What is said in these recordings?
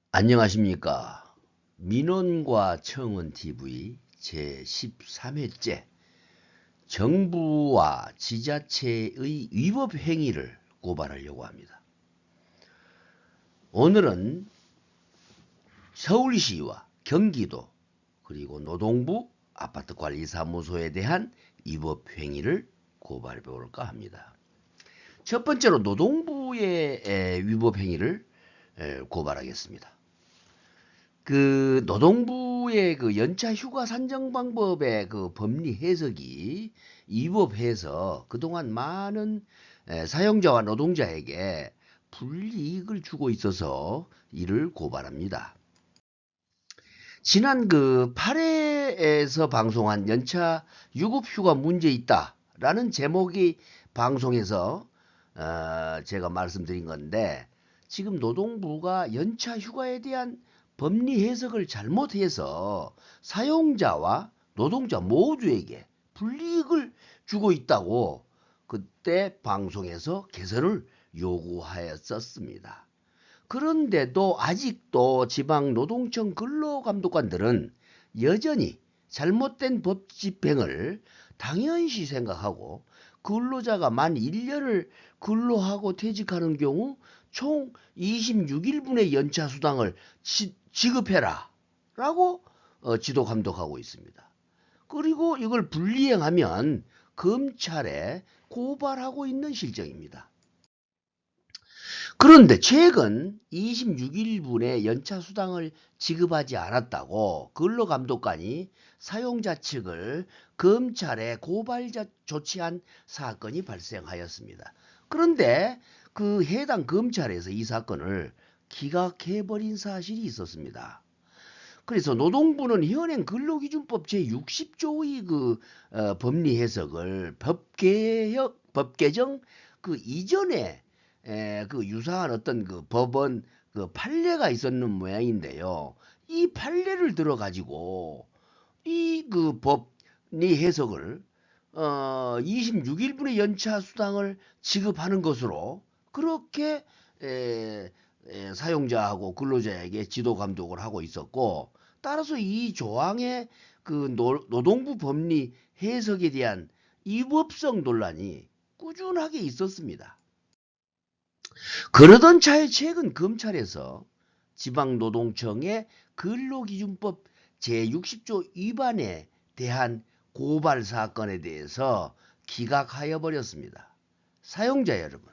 안녕하십니까. 민원과 청원TV 제13회째 정부와 지자체의 위법 행위를 고발하려고 합니다. 오늘은 서울시와 경기도 그리고 노동부 아파트관리사무소에 대한 위법 행위를 고발해 볼까 합니다. 첫 번째로 노동부의 위법 행위를 고발하겠습니다. 그 노동부의 그 연차 휴가 산정 방법의 그 법리 해석이 위법해서 그동안 많은 사용자와 노동자에게 불이익을 주고 있어서 이를 고발합니다. 지난 그 8회에서 방송한 연차 유급 휴가 문제 있다라는 제목의 방송에서 제가 말씀드린 건데, 지금 노동부가 연차 휴가에 대한 법리 해석을 잘못해서 사용자와 노동자 모두에게 불이익을 주고 있다고 그때 방송에서 개선을 요구하였었습니다. 그런데도 아직도 지방노동청 근로감독관들은 여전히 잘못된 법 집행을 당연시 생각하고 근로자가 만 1년을 근로하고 퇴직하는 경우 총 26일분의 연차수당을 지급해라 라고 지도 감독하고 있습니다. 그리고 이걸 불이행하면 검찰에 고발하고 있는 실정입니다. 그런데 최근 26일분의 연차수당을 지급하지 않았다고 근로감독관이 사용자 측을 검찰에 고발 조치한 사건이 발생하였습니다. 그런데 그 해당 검찰에서 이 사건을 기각해버린 사실이 있었습니다. 그래서 노동부는 현행 근로기준법 제60조의 그 법리 해석을 법 개정 그 이전에 그 유사한 어떤 그 법원 그 판례가 있었는 모양인데요. 이 판례를 들어 가지고 이 그 법리 해석을 26일분의 연차 수당을 지급하는 것으로 그렇게 사용자하고 근로자에게 지도 감독을 하고 있었고, 따라서 이 조항의 그 노동부 법리 해석에 대한 위법성 논란이 꾸준하게 있었습니다. 그러던 차에 최근 검찰에서 지방노동청의 근로기준법 제60조 위반에 대한 고발 사건에 대해서 기각하여 버렸습니다. 사용자 여러분,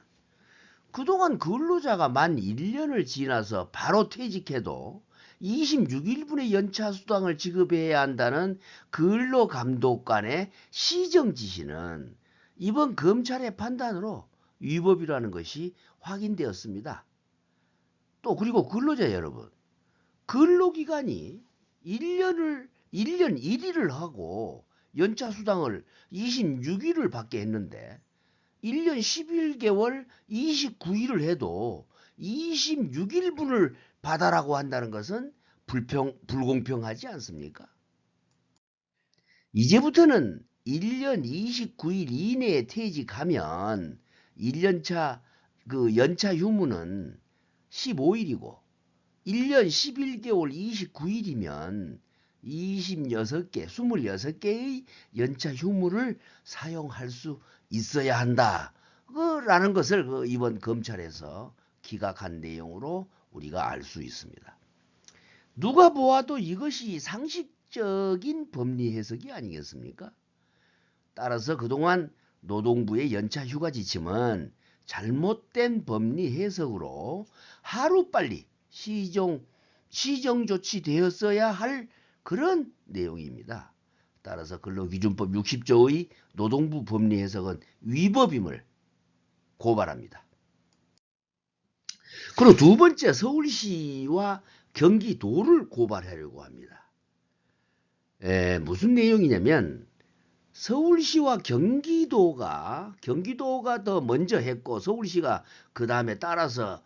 그동안 근로자가 만 1년을 지나서 바로 퇴직해도 26일분의 연차수당을 지급해야 한다는 근로감독관의 시정 지시는 이번 검찰의 판단으로 위법이라는 것이 확인되었습니다. 또 그리고 근로자 여러분, 근로기간이 1년 1일을 하고 연차수당을 26일을 받게 했는데 1년 11개월 29일을 해도 26일분을 받아라고 한다는 것은 불공평하지 않습니까? 이제부터는 1년 29일 이내에 퇴직하면 1년차 그 연차 휴무는 15일이고 1년 11개월 29일이면 26개의 연차 휴무를 사용할 수 있어야 한다. 라는 것을 이번 검찰에서 기각한 내용으로 우리가 알 수 있습니다. 누가 보아도 이것이 상식적인 법리 해석이 아니겠습니까? 따라서 그동안 노동부의 연차 휴가 지침은 잘못된 법리 해석으로 하루빨리 시정 조치되었어야 할 그런 내용입니다. 따라서 근로기준법 60조의 노동부 법리 해석은 위법임을 고발합니다. 그리고 두 번째, 서울시와 경기도를 고발하려고 합니다. 무슨 내용이냐면 서울시와 경기도가 더 먼저 했고 서울시가 그 다음에 따라서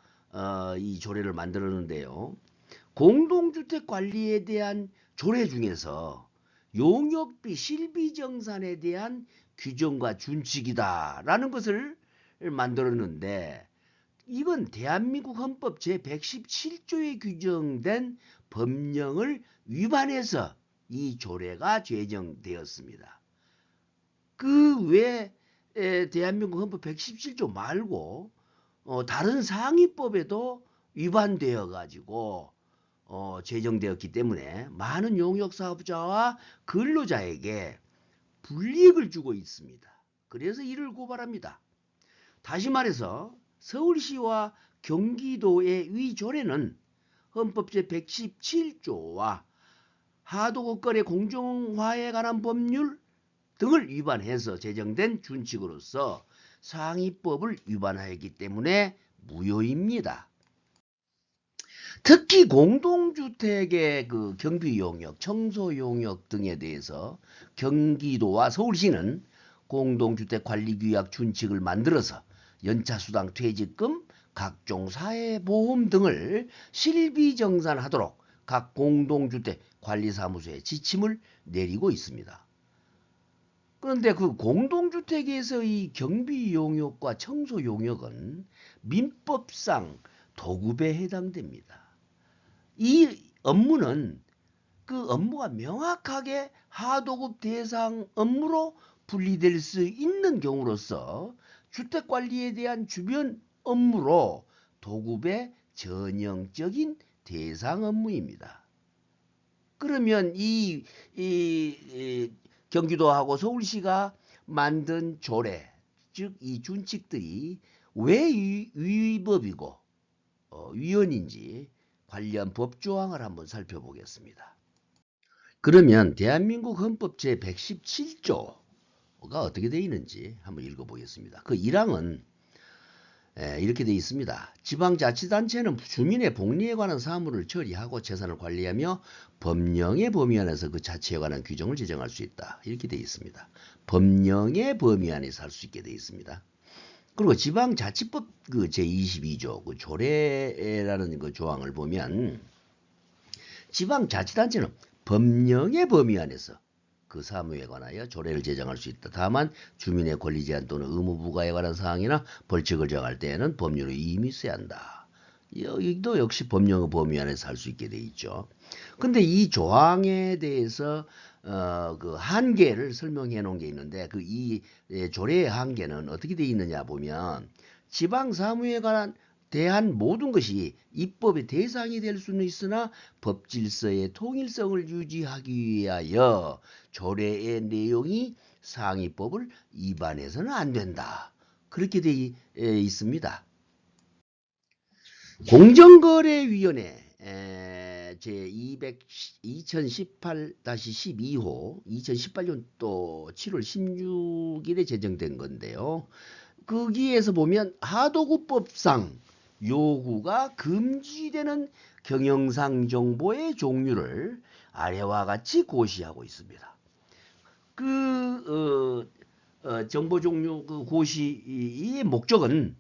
이 조례를 만들었는데요. 공동주택 관리에 대한 조례 중에서 용역비 실비정산에 대한 규정과 준칙이다라는 것을 만들었는데, 이건 대한민국 헌법 제117조에 규정된 법령을 위반해서 이 조례가 제정되었습니다. 그 외에 대한민국 헌법 117조 말고 다른 상위법에도 위반되어 가지고 제정되었기 때문에 많은 용역사업자와 근로자에게 불이익을 주고 있습니다. 그래서 이를 고발합니다. 다시 말해서 서울시와 경기도의 위 조례는 헌법 제117조와 하도급거래 공정화에 관한 법률 등을 위반해서 제정된 준칙으로서 상위법을 위반하였기 때문에 무효입니다. 특히 공동주택의 그 경비용역, 청소용역 등에 대해서 경기도와 서울시는 공동주택관리규약 준칙을 만들어서 연차수당, 퇴직금, 각종 사회보험 등을 실비정산하도록 각 공동주택관리사무소에 지침을 내리고 있습니다. 그런데 그 공동주택에서 이 경비용역과 청소용역은 민법상 도급에 해당됩니다. 이 업무는 그 업무가 명확하게 하도급 대상 업무로 분리될 수 있는 경우로서 주택관리에 대한 주변 업무로 도급의 전형적인 대상 업무입니다. 그러면 이 경기도하고 서울시가 만든 조례, 즉 이 준칙들이 왜 위법이고 위헌인지 관련 법조항을 한번 살펴보겠습니다. 그러면 대한민국 헌법 제117조가 어떻게 되어 있는지 한번 읽어보겠습니다. 그 1항은 이렇게 되어 있습니다. 지방자치단체는 주민의 복리에 관한 사무를 처리하고 재산을 관리하며 법령의 범위 안에서 그 자치에 관한 규정을 제정할 수 있다. 이렇게 되어 있습니다. 법령의 범위 안에서 할 수 있게 되어 있습니다. 그리고 지방자치법 그 제22조 그 조례라는 그 조항을 보면 지방자치단체는 법령의 범위 안에서 그 사무에 관하여 조례를 제정할 수 있다. 다만 주민의 권리 제한 또는 의무 부과에 관한 사항이나 벌칙을 정할 때에는 법률을 임의해야 한다. 여기도 역시 법령의 범위 안에서 할 수 있게 돼 있죠. 근데 이 조항에 대해서 그 한계를 설명해 놓은 게 있는데 그 이 조례의 한계는 어떻게 돼 있느냐 보면 지방 사무에 관한 대한 모든 것이 입법의 대상이 될 수는 있으나 법 질서의 통일성을 유지하기 위하여 조례의 내용이 상위법을 위반해서는 안 된다. 그렇게 되어 있습니다. 공정거래위원회 제2018-12호 2018년도 7월 16일에 제정된 건데요. 거기에서 보면 하도급법상 요구가 금지되는 경영상 정보의 종류를 아래와 같이 고시하고 있습니다. 정보 종류 그 고시의 목적은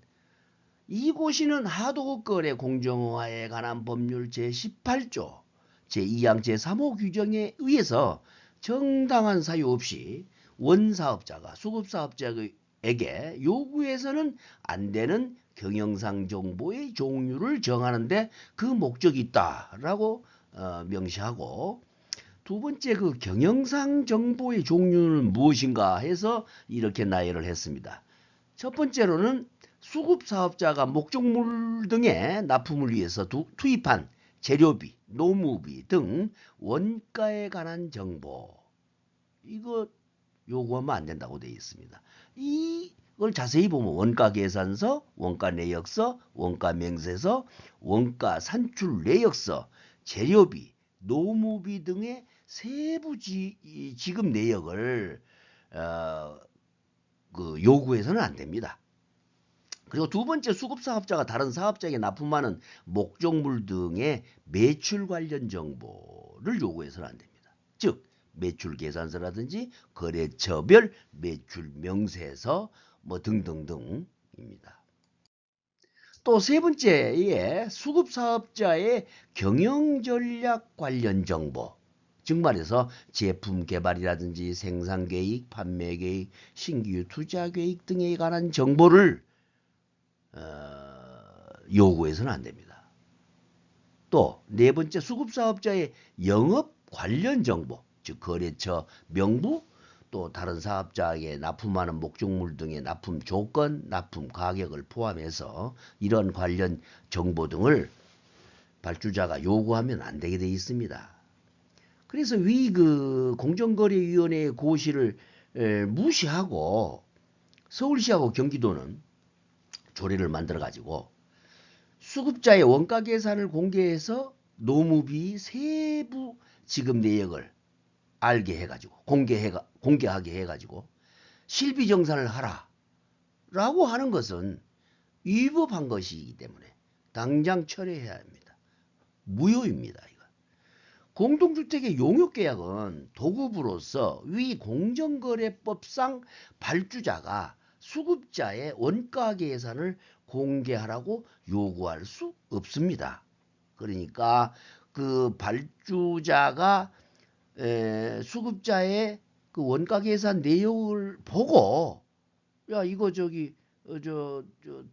이 고시는 하도급 거래 공정화에 관한 법률 제18조 제2항 제3호 규정에 의해서 정당한 사유 없이 원사업자가 수급사업자에게 요구해서는 안 되는 경영상 정보의 종류를 정하는데 그 목적이 있다라고 명시하고, 두 번째 그 경영상 정보의 종류는 무엇인가 해서 이렇게 나열을 했습니다. 첫 번째로는 수급사업자가 목적물 등의 납품을 위해서 투입한 재료비, 노무비 등 원가에 관한 정보, 이거 요구하면 안 된다고 되어 있습니다. 이걸 자세히 보면 원가 계산서, 원가 내역서, 원가 명세서, 원가 산출 내역서, 재료비, 노무비 등의 세부 지급 내역을 요구해서는 안 됩니다. 그리고 두 번째, 수급사업자가 다른 사업자에게 납품하는 목적물 등의 매출 관련 정보를 요구해서는 안 됩니다. 즉 매출 계산서라든지 거래처별 매출 명세서 뭐 등등등입니다. 또 세 번째에 수급사업자의 경영전략 관련 정보, 즉 말해서 제품 개발이라든지 생산계획, 판매계획, 신규 투자계획 등에 관한 정보를 요구해서는 안 됩니다. 또 네 번째, 수급사업자의 영업 관련 정보, 즉 거래처 명부, 또 다른 사업자에게 납품하는 목적물 등의 납품 조건, 납품 가격을 포함해서 이런 관련 정보 등을 발주자가 요구하면 안 되게 되어 있습니다. 그래서 위 그 공정거래위원회의 고시를 무시하고 서울시하고 경기도는 조례를 만들어 가지고 수급자의 원가 계산을 공개해서 노무비 세부 지급 내역을 알게 해가지고 공개하게 해가지고 실비정산을 하라라고 하는 것은 위법한 것이기 때문에 당장 철회해야 합니다. 무효입니다. 이거. 공동주택의 용역계약은 도급으로서 위 공정거래법상 발주자가 수급자의 원가 계산을 공개하라고 요구할 수 없습니다. 그러니까 그 발주자가 수급자의 그 원가 계산 내역을 보고 야 이거 저기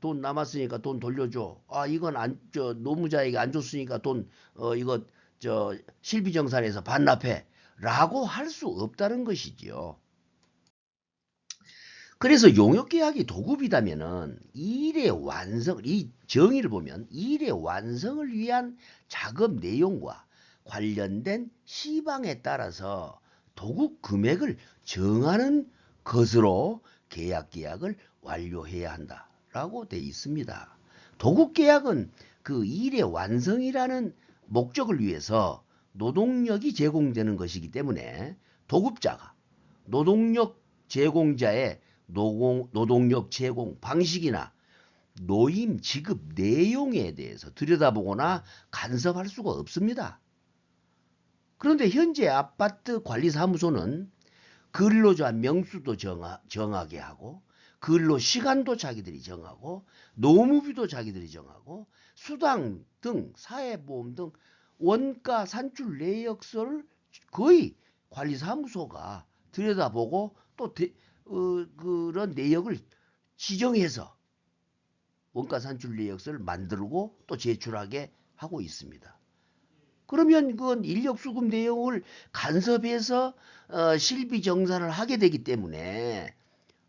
돈 남았으니까 돈 돌려줘. 아 이건 노무자에게 안 줬으니까 돈 이거 실비정산에서 반납해라고 할 수 없다는 것이지요. 그래서 용역계약이 도급이다면은 일의 완성, 이 정의를 보면 일의 완성을 위한 작업 내용과 관련된 시방에 따라서 도급 금액을 정하는 것으로 계약을 완료해야 한다라고 되어 있습니다. 도급계약은 그 일의 완성이라는 목적을 위해서 노동력이 제공되는 것이기 때문에 도급자가 노동력 제공자의 노동력 제공 방식이나 노임 지급 내용에 대해서 들여다보거나 간섭할 수가 없습니다. 그런데 현재 아파트 관리사무소는 근로자 명수도 정하게 하고 근로 시간도 자기들이 정하고 노무비도 자기들이 정하고 수당 등 사회보험 등 원가 산출 내역서를 거의 관리사무소가 들여다보고 또 그런 내역을 지정해서 원가 산출 내역서를 만들고 또 제출하게 하고 있습니다. 그러면 그건 인력 수급 내용을 간섭해서 실비 정산을 하게 되기 때문에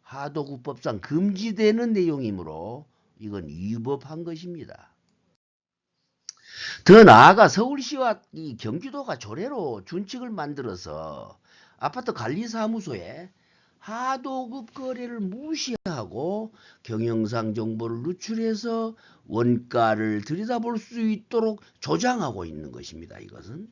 하도급법상 금지되는 내용이므로 이건 위법한 것입니다. 더 나아가 서울시와 이 경기도가 조례로 준칙을 만들어서 아파트 관리사무소에 하도급 거래를 무시하고 경영상 정보를 누출해서 원가를 들여다볼 수 있도록 조장하고 있는 것입니다. 이것은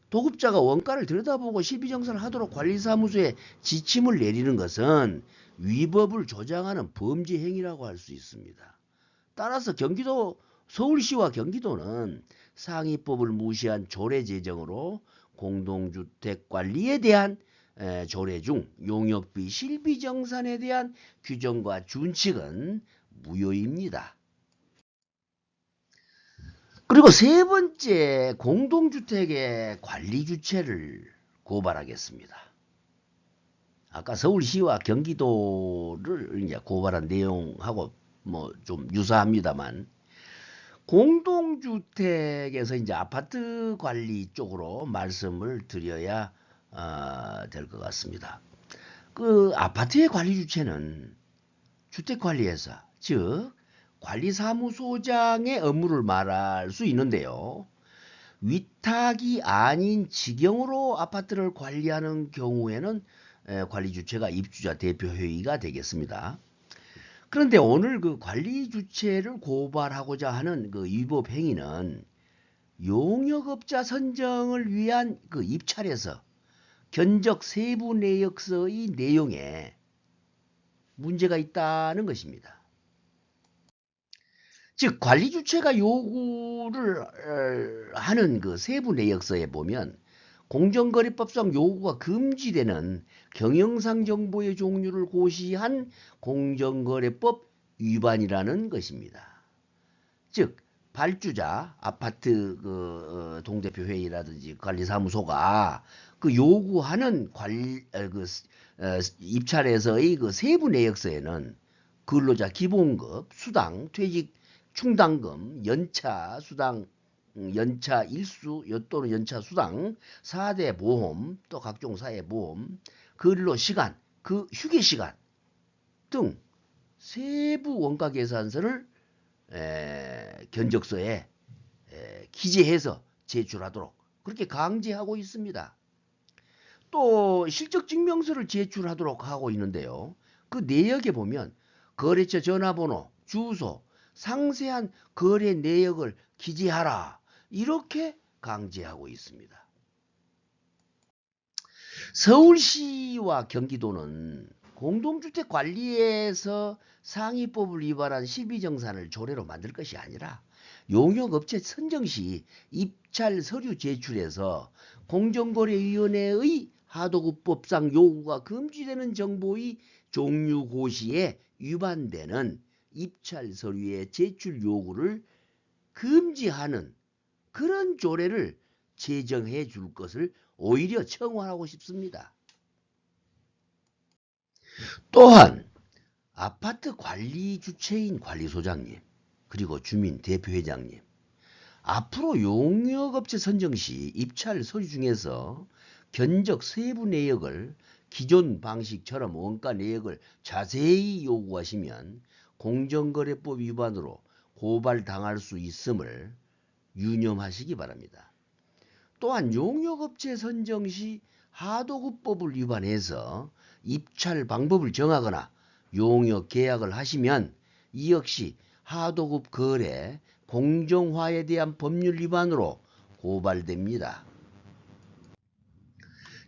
도급자가 원가를 들여다보고 실비정산을 하도록 관리사무소에 지침을 내리는 것은 위법을 조장하는 범죄 행위라고 할 수 있습니다. 따라서 서울시와 경기도는 상위법을 무시한 조례 제정으로 공동주택 관리에 대한 조례 중 용역비 실비정산에 대한 규정과 준칙은 무효입니다. 그리고 세 번째, 공동주택의 관리 주체를 고발하겠습니다. 아까 서울시와 경기도를 이제 고발한 내용하고 뭐 좀 유사합니다만, 공동주택에서 이제 아파트 관리 쪽으로 말씀을 드려야 될 것 같습니다. 그 아파트의 관리 주체는 주택관리회사, 즉 관리사무소장의 업무를 말할 수 있는데요. 위탁이 아닌 직영으로 아파트를 관리하는 경우에는 관리 주체가 입주자 대표회의가 되겠습니다. 그런데 오늘 그 관리 주체를 고발하고자 하는 그 위법 행위는 용역업자 선정을 위한 그 입찰에서 견적 세부 내역서의 내용에 문제가 있다는 것입니다. 즉 관리 주체가 요구를 하는 그 세부 내역서에 보면 공정거래법상 요구가 금지되는 경영상 정보의 종류를 고시한 공정거래법 위반이라는 것입니다. 즉 발주자 아파트 동대표 회의라든지 관리사무소가 그 요구하는 입찰에서의 그 세부 내역서에는 근로자 기본급, 수당, 퇴직 충당금, 연차 수당, 연차 일수 또는 연차 수당, 4대 보험, 또 각종 사회보험, 근로 시간, 그 휴게 시간 등 세부 원가 계산서를 견적서에 기재해서 제출하도록 그렇게 강제하고 있습니다. 또 실적증명서를 제출하도록 하고 있는데요. 그 내역에 보면 거래처 전화번호, 주소, 상세한 거래 내역을 기재하라 이렇게 강제하고 있습니다. 서울시와 경기도는 공동주택 관리에서 상위법을 위반한 실비정산을 조례로 만들 것이 아니라 용역업체 선정 시 입찰 서류 제출에서 공정거래위원회의 하도급법상 요구가 금지되는 정보의 종류 고시에 위반되는 입찰 서류의 제출 요구를 금지하는 그런 조례를 제정해 줄 것을 오히려 청원하고 싶습니다. 또한 아파트 관리 주체인 관리소장님 그리고 주민 대표회장님 앞으로 용역업체 선정 시 입찰 서류 중에서 견적 세부 내역을 기존 방식처럼 원가 내역을 자세히 요구하시면 공정거래법 위반으로 고발당할 수 있음을 유념하시기 바랍니다. 또한 용역업체 선정 시 하도급법을 위반해서 입찰 방법을 정하거나 용역 계약을 하시면 이 역시 하도급 거래 공정화에 대한 법률 위반으로 고발됩니다.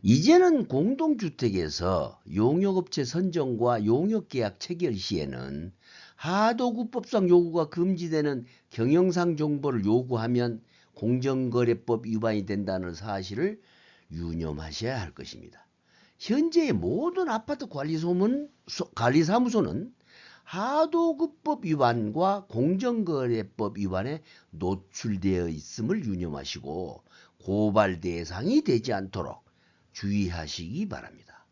이제는 공동주택에서 용역업체 선정과 용역계약 체결 시에는 하도급법상 요구가 금지되는 경영상 정보를 요구하면 공정거래법 위반이 된다는 사실을 유념하셔야 할 것입니다. 현재의 모든 아파트 관리사무소는 하도급법 위반과 공정거래법 위반에 노출되어 있음을 유념하시고 고발 대상이 되지 않도록 주의하시기 바랍니다.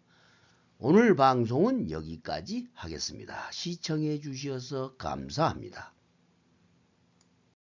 오늘 방송은 여기까지 하겠습니다. 시청해 주셔서 감사합니다.